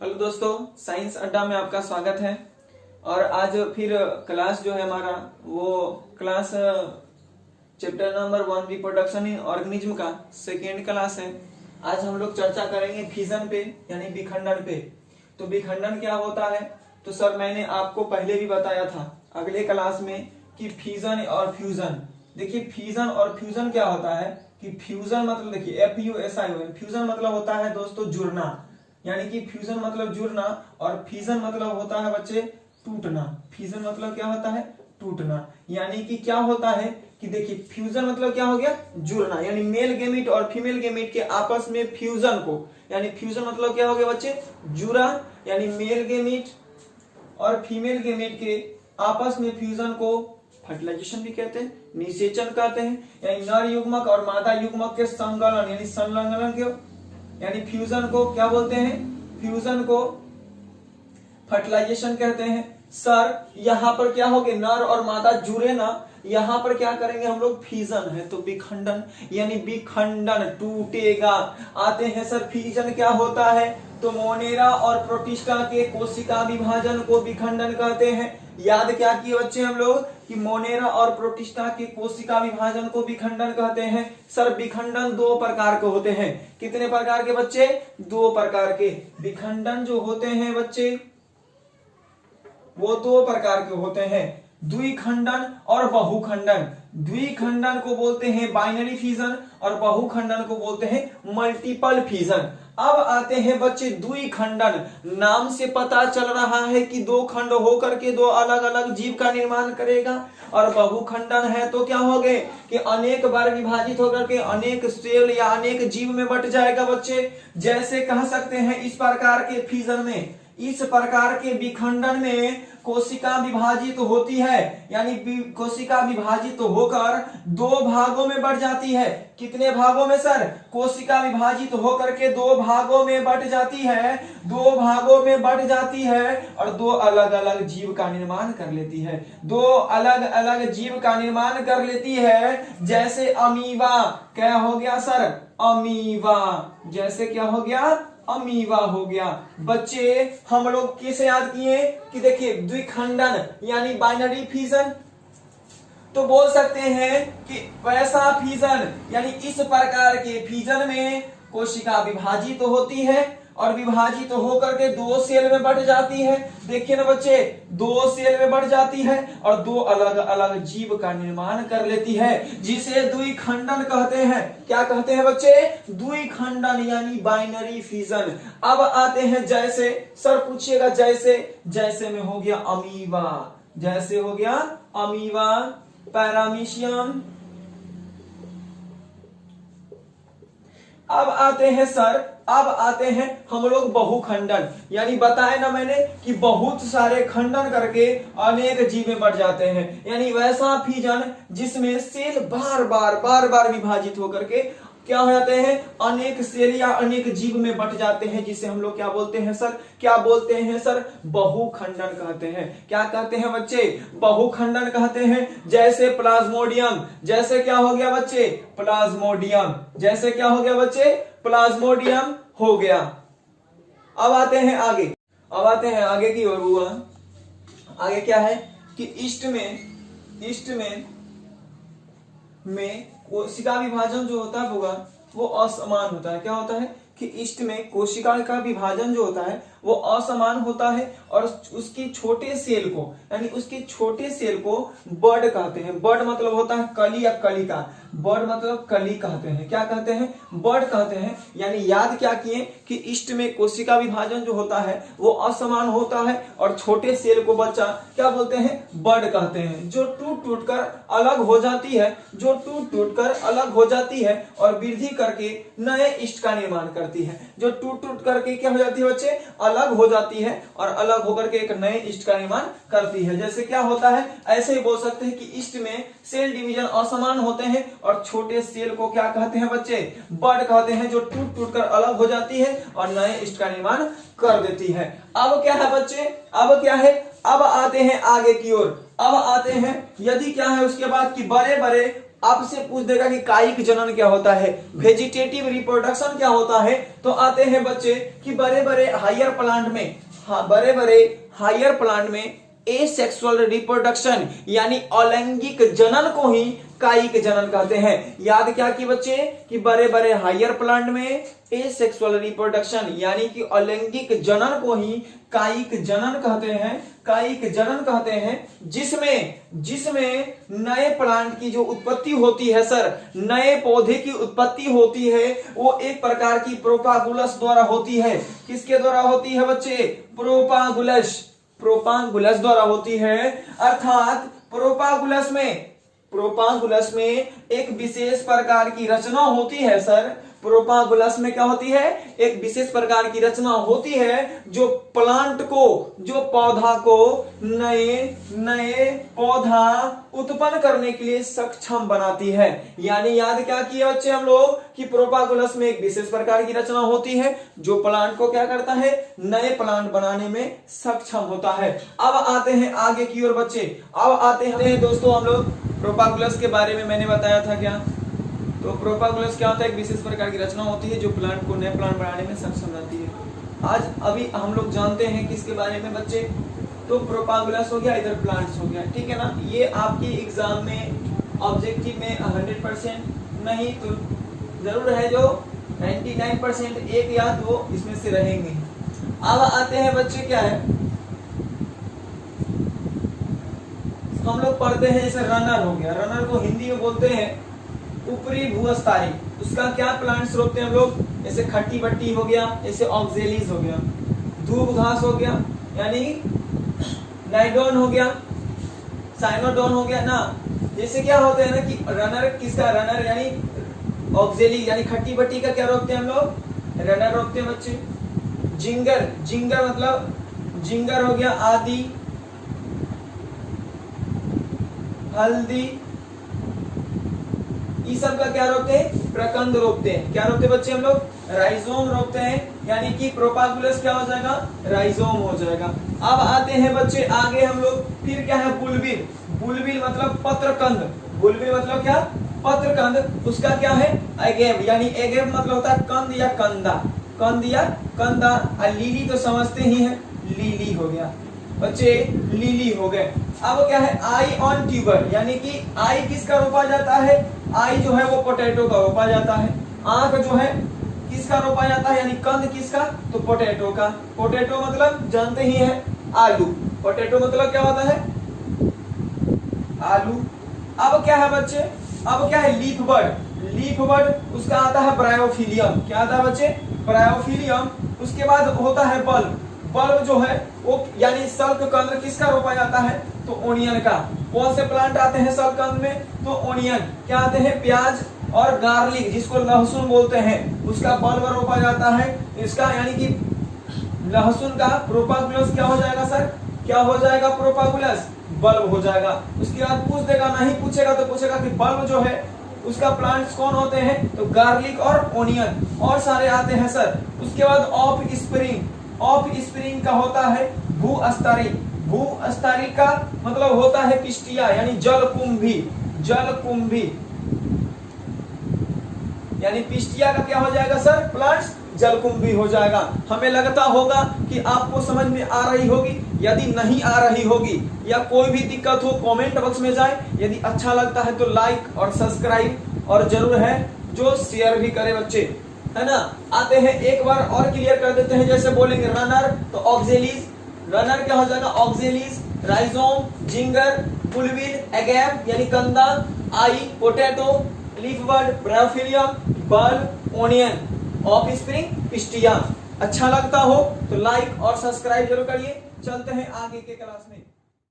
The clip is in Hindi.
हेलो दोस्तों, साइंस अड्डा में आपका स्वागत है। और आज फिर क्लास जो है हमारा वो class chapter number 1 reproduction in organism का सेकेंड क्लास है। आज हम लोग चर्चा करेंगे फिजन पे यानी विखंडन पे। तो विखंडन क्या होता है? तो सर मैंने आपको पहले भी बताया था अगले क्लास में कि फिजन और फ्यूजन। देखिए फिजन और फ्यूजन क्या होता है कि फ्यूजन मतलब देखिए FUSION, फ्यूजन मतलब होता है दोस्तों जुड़ना, यानी कि फ्यूजन मतलब जुड़ना और फिजन मतलब होता है बच्चे टूटना। फिजन मतलब क्या होता है? टूटना। यानी कि क्या होता है कि देखिए फ्यूजन मतलब क्या हो गया? जुड़ना, यानी मेल गेमिट और फीमेल गेमिट के आपस में फ्यूजन को, यानी फ्यूजन मतलब क्या हो गया बच्चे? जुड़ा, यानी मेल गेमिट और फीमेल गेमिट के आपस में फ्यूजन को फर्टिलाइजेशन भी कहते हैं, निषेचन कहते हैं। यानी नर युग्मक और मादा युग्मक के संगलन यानी संलग्न के, यानी फ्यूजन को क्या बोलते हैं? फ्यूजन को फर्टिलाइजेशन कहते हैं। सर यहाँ पर क्या हो गया? नर और मादा जुड़े ना, यहाँ पर क्या करेंगे हम लोग? फिजन है तो विखंडन, यानी विखंडन टूटेगा। आते हैं सर फिजन क्या होता है? तो मोनेरा और प्रोटिस्टा के कोशिका विभाजन को विखंडन कहते हैं। याद क्या किए बच्चे हम लोग कि मोनेरा और प्रोटिस्टा के कोशिका विभाजन को विखंडन कहते हैं। सर विखंडन दो प्रकार के होते हैं। कितने प्रकार के बच्चे? दो प्रकार के विखंडन जो होते हैं बच्चे वो दो प्रकार के होते हैं, द्विखंडन और बहुखंडन। द्विखंडन को बोलते हैं बाइनरी फिजन और बहुखंडन को बोलते हैं मल्टीपल फिजन। अब आते हैं बच्चे द्विखंडन। नाम से पता चल रहा है कि दो खंड होकर के दो अलग अलग जीव का निर्माण करेगा। और बहुखंडन है तो क्या हो गए कि अनेक बार विभाजित होकर के अनेक सेल या अनेक जीव में बट जाएगा बच्चे। जैसे कह सकते हैं इस प्रकार के फिजन में, इस प्रकार के विखंडन में कोशिका विभाजित होती है, यानी कोशिका विभाजित होकर दो भागों में बढ़ जाती है। कितने भागों में सर? कोशिका विभाजित होकर के दो भागों में बढ़ जाती है, दो भागों में बढ़ जाती है और दो अलग अलग जीव का निर्माण कर लेती है। दो अलग अलग जीव का निर्माण कर लेती है। जैसे अमीबा क्या हो गया सर? अमीबा। जैसे क्या हो गया? अमीबा हो गया। बच्चे हम लोग किसे याद किए कि देखिए द्विखंडन यानी बाइनरी फिजन, तो बोल सकते हैं कि वैसा फिजन यानी इस प्रकार के फिजन में कोशिका विभाजित तो होती है और विभाजित तो होकर के दो सेल में बढ़ जाती है। देखिए ना बच्चे, दो सेल में बढ़ जाती है और दो अलग अलग जीव का निर्माण कर लेती है, जिसे द्विखंडन कहते हैं। क्या कहते हैं बच्चे? द्विखंडन यानी बाइनरी फिजन। अब आते हैं जैसे, सर पूछिएगा जैसे, जैसे में हो गया अमीबा। जैसे हो गया अमीबा, पैरामीशियम। अब आते हैं सर, अब आते हैं हम लोग बहुखंडन, यानी बताया ना मैंने कि बहुत सारे खंडन करके अनेक जीव में बढ़ जाते हैं। यानी वैसा फिजन जिसमें सेल बार बार विभाजित होकर के क्या हो जाते हैं? अनेक सेल या अनेक जीव में बट जाते हैं, जिसे हम लोग क्या बोलते हैं सर? क्या बोलते हैं सर? बहुखंडन कहते हैं। क्या कहते हैं बच्चे? बहुखंडन कहते हैं। जैसे प्लाज्मोडियम, जैसे क्या हो गया बच्चे? प्लाज्मोडियम। जैसे क्या हो गया बच्चे? प्लाज्मोडियम हो गया। अब आते हैं आगे, अब आते हैं आगे की ओर। हुआ आगे क्या है कि ईस्ट में कोशिका विभाजन जो होता है वो असमान होता है। क्या होता है कि ईस्ट में कोशिका का विभाजन जो होता है वो असमान होता है और उसकी छोटे सेल को, यानी उसके छोटे सेल को बड कहते हैं। बड मतलब होता है कली या कलिका। बड मतलब कली कहते हैं। क्या कहते हैं? बड कहते हैं। यानी याद क्या किए कि ईस्ट में कोशिका विभाजन जो होता है वो असमान होता है और छोटे सेल को बच्चा क्या बोलते हैं? बड कहते हैं। जो टूट टूट कर अलग हो जाती है, जो टूट टूट कर अलग हो जाती है और वृद्धि करके नए ईस्ट का निर्माण करती है। जो टूट टूट करके क्या हो जाती है बच्चे? अलग हो जाती है और अलग होकर के एक नए ईस्ट का निर्माण करती है। जैसे क्या होता है, ऐसे ही बोल सकते हैं कि ईस्ट में सेल डिवीजन असमान होते हैं और छोटे सेल को क्या कहते हैं बच्चे? बड कहते हैं, जो टूट टूट कर अलग हो जाती है और नए ईस्ट का निर्माण कर देती है। अब क्या है बच्चे? अब क्या है? अब आते हैं आगे की ओर। अब आते हैं यदि क्या है उसके बाद कि बड़े बड़े आपसे पूछ देगा कि कायिक जनन क्या होता है, वेजिटेटिव रिप्रोडक्शन क्या होता है, तो आते हैं बच्चे कि बड़े बड़े हायर प्लांट में, हाँ बड़े बड़े हायर प्लांट में एसेक्सुअल रिप्रोडक्शन यानी अलैंगिक जनन को ही कायिक जनन कहते हैं। याद क्या कि बच्चे कि बड़े बड़े हायर प्लांट में एसेक्सुअल रिप्रोडक्शन यानी कि अलैंगिक जनन को ही कायिक जनन कहते हैं, कायिक जनन कहते हैं, जिसमें नए प्लांट की जो उत्पत्ति होती है सर, नए पौधे की उत्पत्ति होती है वो एक प्रकार की प्रोपागुलस द्वारा होती है। किसके द्वारा होती है बच्चे? प्रोपागुलस द्वारा होती है। अर्थात प्रोपागुलस में एक विशेष प्रकार की रचना होती है सर। प्रोपागुलस में क्या होती है? एक विशेष प्रकार की रचना होती है जो प्लांट को, जो पौधा को नए पौधा उत्पन्न करने के लिए सक्षम बनाती है। यानी याद क्या किया बच्चे हम लोग कि प्रोपागुलस में एक विशेष प्रकार की रचना होती है जो प्लांट को क्या करता है? नए प्लांट बनाने में सक्षम होता है। अब आते हैं आगे की ओर बच्चे, अब आते हैं दोस्तों हम लोग प्रोपागुलस के बारे में मैंने बताया था क्या? तो प्रोपागुलस क्या होता है? एक विशेष प्रकार की रचना होती है जो प्लांट को नए प्लांट बनाने में सक्षम रहती है। आज अभी हम लोग जानते हैं किसके बारे में बच्चे? तो प्रोपागुलस हो गया, इधर प्लांट्स हो गया, ठीक है ना। ये आपकी एग्जाम में ऑब्जेक्टिव में 100% नहीं तो जरूर है जो 99% एक या दो इसमें से रहेंगे। अब आते हैं बच्चे क्या है, हम लोग पढ़ते हैं जैसे रनर हो गया, रनर को हिंदी में बोलते हैं ऊपरी भूस्थायी। उसका क्या प्लांट्स रोकते हैं हम लोग? जैसे खट्टी बट्टी हो गया, जैसे ऑक्जेलीज हो गया, धूप घास हो गया, यानी नाइडोन हो गया, साइनोडोन हो गया ना। जैसे क्या होते हैं ना कि रनर किसका? रनर यानी ऑक्जेली यानी खट्टी बट्टी का क्या रोकते हैं हम लोग? रनर रोकते हैं बच्चे। जिंगर मतलब जिंगर हो गया, आदि, हल्दी, ये सब का क्या रोकते हैं? प्रकंद रोकते हैं। क्या रोकते हैं बच्चे हम लोग? राइजोम रोकते हैं, यानी कि प्रोपागुलस क्या हो जाएगा? राइजोम हो जाएगा। अब आते हैं बच्चे आगे हम लोग, फिर क्या है? बुलबिल। बुलबिल मतलब पत्रकंद। बुलबिल मतलब क्या? पत्रकंद। उसका क्या है? एगेव, यानी एगेव मतलब होता है कंद या कंदा, कंद या कंदा। लीली तो समझते ही है, लीली हो गया बच्चे, लीली हो गए। अब क्या है? आई ऑन ट्यूबर, यानी कि आई किसका रोपा जाता है? आई जो है वो पोटैटो का रोपा जाता है। आंख जो है किसका रोपा जाता है? यानी कंद किसका? तो पोटैटो का। पोटैटो मतलब जानते ही है आलू। पोटैटो मतलब क्या होता है? आलू। अब क्या है बच्चे? अब क्या है? Leaf bird. लीफ बर्ड उसका आता है ब्रायोफिलियम। क्या आता है बच्चे? ब्रायोफिलियम। उसके बाद होता है बल्ब। बल्ब जो है वो यानी शल्ककंद किसका रोपा जाता है? तो ओनियन का। कौन से प्लांट आते हैं शल्ककंद में? तो ओनियन। क्या आते हैं? प्याज और गार्लिक जिसको लहसुन बोलते हैं, उसका बल्ब रोपा जाता है। इसका यानी कि लहसुन का प्रोपागुलस क्या हो जाएगा सर? क्या हो जाएगा? प्रोपागुलस बल्ब हो जाएगा। उसके बाद पूछ देगा, नहीं पूछेगा तो पूछेगा कि बल्ब जो है उसका प्लांट्स कौन होते हैं? तो गार्लिक और ओनियन और सारे आते हैं सर। उसके बाद ऑफ स्प्रिंग। ऑफ स्प्रिंग का होता है भूस्तरी। भूस्तरी का मतलब होता है पिस्टिया यानी जलकुंभी। जलकुंभी यानी पिस्टिया का क्या हो जाएगा सर? प्लांट्स जलकुंभी हो जाएगा। हमें लगता होगा कि आपको समझ में आ रही होगी। यदि नहीं आ रही होगी या कोई भी दिक्कत हो कमेंट बॉक्स में जाए। यदि अच्छा लगता है तो लाइक और सब्सक्राइब और जरूर है जो शेयर भी करे बच्चे, है ना। आते हैं एक बार और क्लियर कर देते हैं। जैसे बोलेंगे रनर तो ऑक्जेलीज, रनर क्या हो जाएगा? ऑक्जेलीज, राइजोम, जिंगर, बुलबिल, एगेव यानी कंदा, eye potato, leaf bud, bryophyllum, bulb, onion, of spring, Pistia. अच्छा लगता हो तो लाइक और सब्सक्राइब जरूर करिए। चलते हैं आगे के क्लास में।